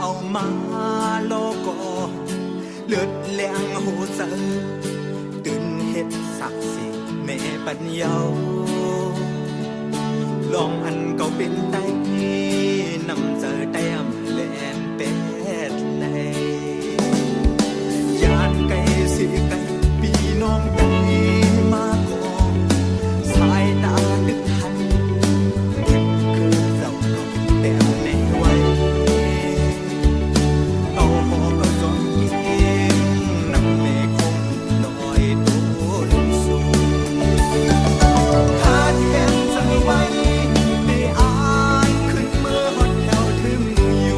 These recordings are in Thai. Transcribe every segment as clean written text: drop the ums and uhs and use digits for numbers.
เอามาโลกอเลือดแหลงหูเสือตื่นเฮ็ดสักสิแม่ปัญญาลองอันเก่าเป็นไตนำเจอแต้มแหลมเป็ดเลยยานไก่สิไก่พี่น้องไก่มากองสายตาดึกหันคือเจ้าก็แต้มในไว้เต่าหอก็จนยิ้มนำแม่คงน้อยตัวสูงขาดแขนใจไว้ได้อายขึ้นเมื่อฮอดแถวถึงอยู่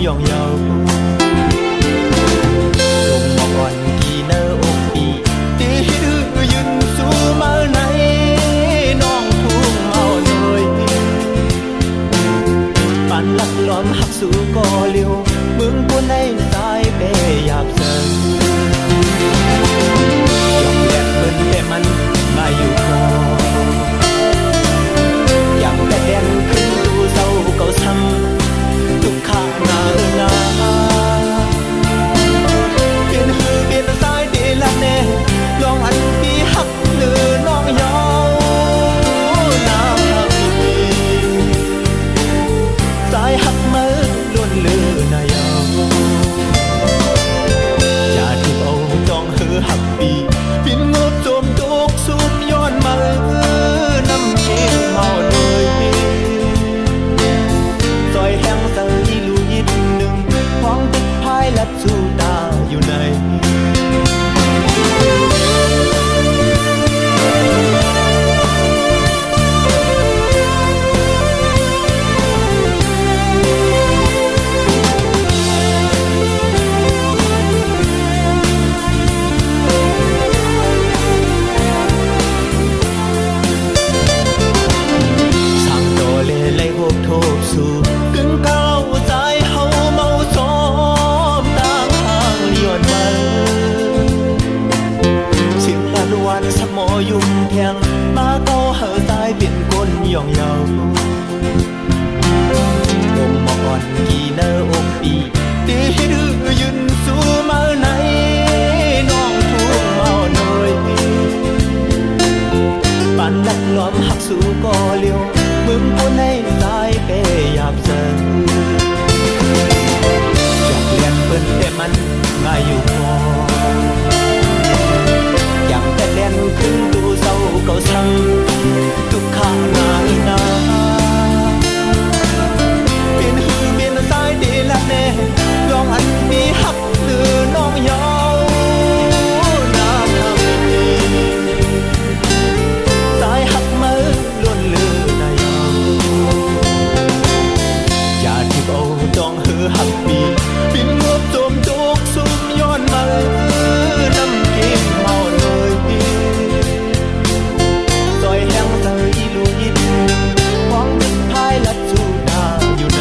ย่องเยาลงมาอ่อนกี่เนออกปีตีดื้อยืนสู้มาไหนน้องทุ่งเอาหน่อยปันลักล้อมหักสู้ก่อเลี้ยวมึงผู้ในสายเปอยากเสริมยอมแลกเบิ้นแต่มันมาอยู่พออย่างแต่แดนขึ้นดูเศร้าเก่าซ้ำทุกข้างหน้าเปลี่ยนหือเปลี่ยนสายดีละแน่ลองอันปีหักหรือน้องยาวน้ำมีสายหักมือล้วนลือนายาวอย่าทิบเอาจองหือหักปีปินงดโจมตุกซุมย้อนมาน้ำเชี่ยวเมาเลยซอยแห้งใส่ลูยิดหนึ่งควางติดพายและสู้ตาอยู่ในกึ่งก้าวใจเฮาเมาซ้อมต่างทางเลี้ยนมาเสียงลานวันสมอยุ่มแทงมาเก้าเฮาตายเป็นคนย่องเยาลงมาอ่อนกี่เนออกปีตีดื้อยืนสู้มาไหนน้องทุ่งเมาหน่อยปันลักล้อมหักสู้ก่อเลี้ยวมึงผู้ในสายเปอยากเจอจอกเลียนเปิ้นแต่มันมาอยู่พออย่างแต่เลียนขึ้นดูเศร้าเก่าซ้ำทุกข้างหน้าเปลี่ยนหือเปลี่ยนสายดีละแน่ลองอันมีหักหรือน้องยาวน้ำทำมีสายหักมือล้วนลือนายอย่าทิบเอาจองหือหักปีปินงบโจมจุกซุ่มย้อนมาน้ำเก็บเมาเลยซอยแห้งใส่ลูยิดหวังดึกพายลัดจูดาอยู่ใน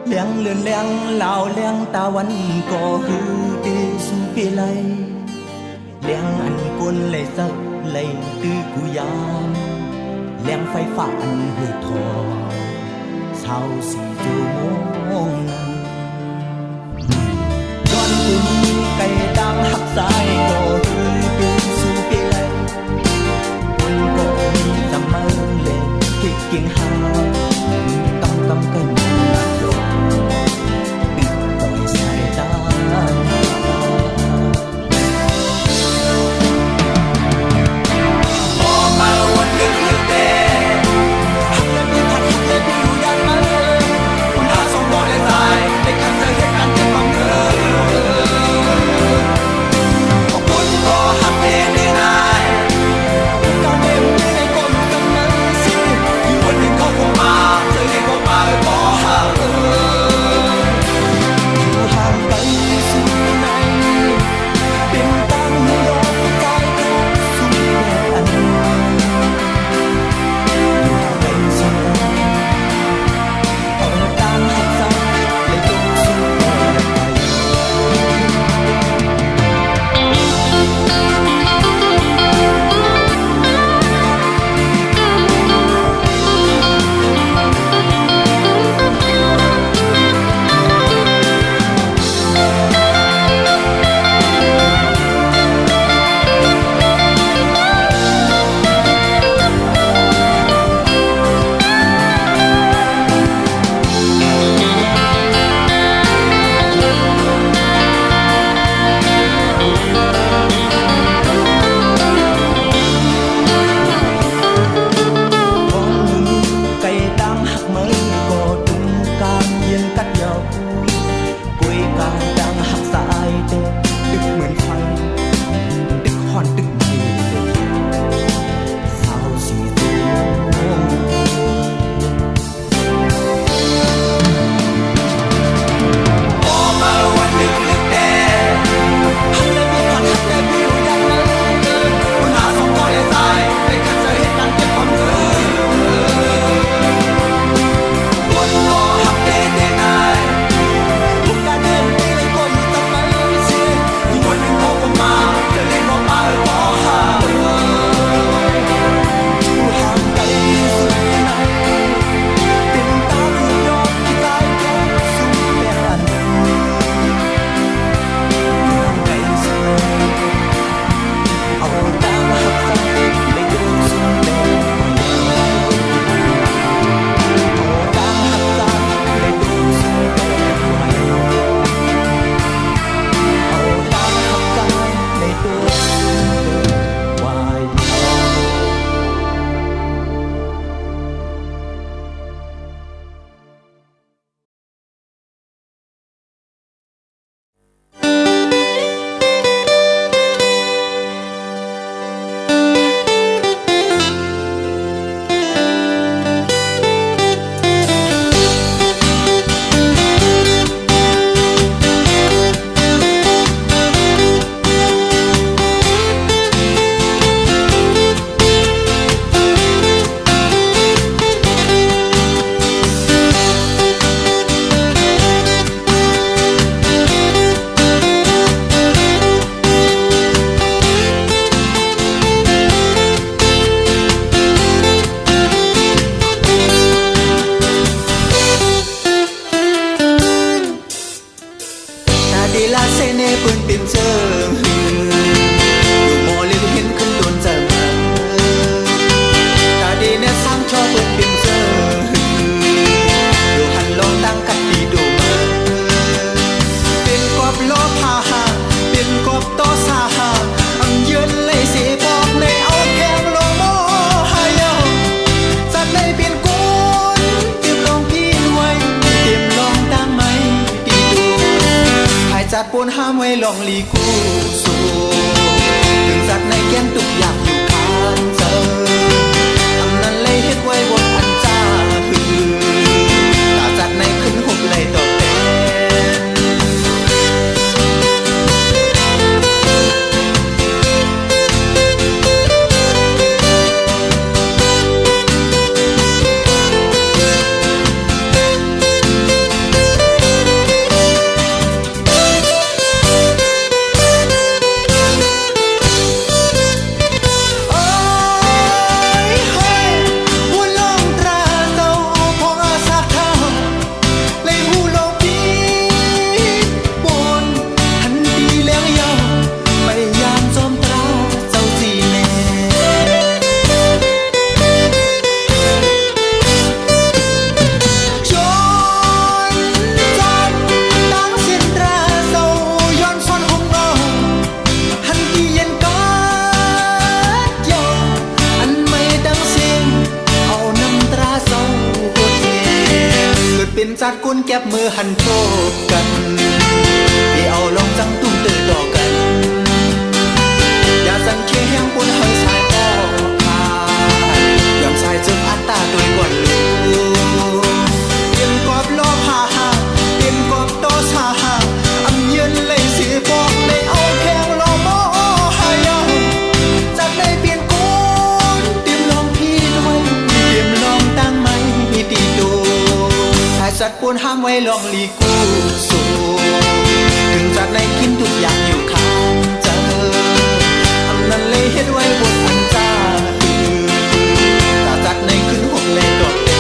เลี้ยงเลือนเลี้ยงลาวเลี้ยงตะวันก็ฮือปีสุปีไลเลี้ยงอันกุนเลยสักเลยตื้อกุยามเลี้ยงไฟฟ้าอันหือทอเช้าสี่จูโมงนั้นย้อนอุ่นไก่ดังหักสายก็ฮือปีสุปีไลมันก็มีเสมอเลยที่กิ่งหาต้องกำกันจากปนห้ามไว้ลองลีกูสู่ถึงจากในแก้นตุกอยากอยู่คานเจออำนั้นเลยเฮ็ดไว้บนอันจ้าหือตาจากในขึ้นหุบเลยตอบแทน สัตว์กุนแก็บมือหันโชกกันที่เอาลองจังตุ้มตื่นต่อกันอย่าสังเขแห้งปุนเฮยสายอ้อพายอมสายจึงอัตตาโดยก่อนลูเตรียมกอบล้อพาหาเตรียมกอบโตสาหาอำเยือนเลยสิบอกเลยเอาแพงลองมอหายาจากในเปลี่ยนกูนเตรียมลองพี่ด้วยเตรียมลองตั้งไหมตีดูถ้าสัตว์ปูนห้ามไว้ลองลีกูสู้ถึงจากในกินทุกอย่างอยู่ข้างเจออำนั้นเลยเฮ็ดไว้บนอันจ้าถ้าจากในขึ้นหกเลยดอกแด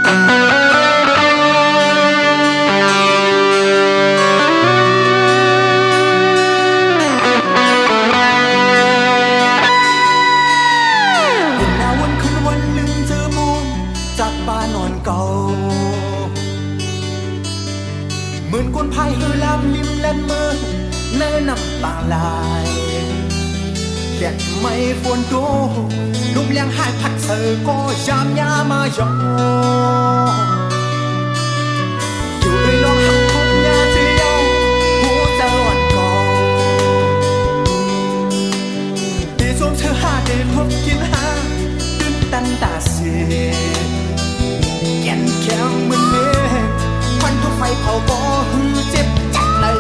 หมื่นคนพายเรือลำริมแลนเมืองเนินน้ำตาลายแดดไม่ฝนโดลุกเลี้ยงหายพัดเธอก็ยามยามายออยู่ด้วยลองหักคงยาเจียวหัวใจวันก่อนปีสวมเธอหาได้พบกินหาตื่นตันตาเสียแก่นแข็งเหมือนเมฆควันทุกไฟเผาบ่หือเจ็บจัดเลย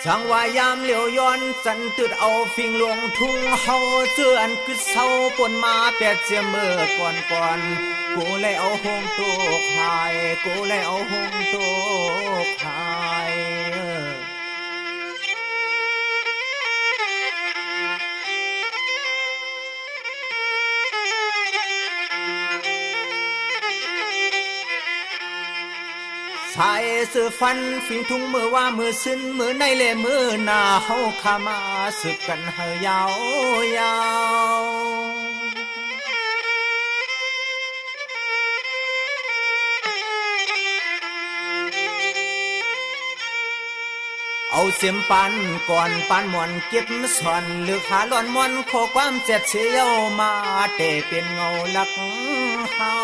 ช่างว่ายามเหลียวย้อนสันตืดเอาฟิงลวงทุ่งเฮาเสื้ออันกึดเศร้าปนมาแปดเสียเมื่อก่อนกูเลยเอาหงโตกหายกูเลยเอาหงโตกหายชายสื่อฟันฟิงทุ่งมือว่ามือสิ้นมือในเล่มือหน้าเฮาขามาสึกกันเฮายาวยาวเอาเสียมปันก่อนปันมวนเก็บสอนเลือกหาล้อนมวนขอความเจ็ดเสียวมาเตเป็นเงาลักเฮา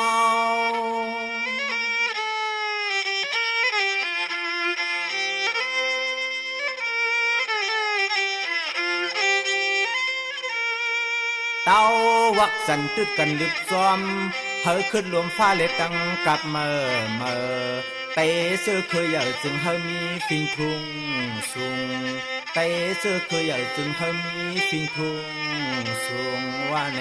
วักสันตึกกันลึกซ้อมเฮอขึ้นรวมฟ้าเลตังกับเมอเตเสื้อเคยใหญ่จึงเฮอมีฟิงทุงสุงเตเสื้อเคยใหญ่จึงเฮอมีฟิงทุงสุงว่าใน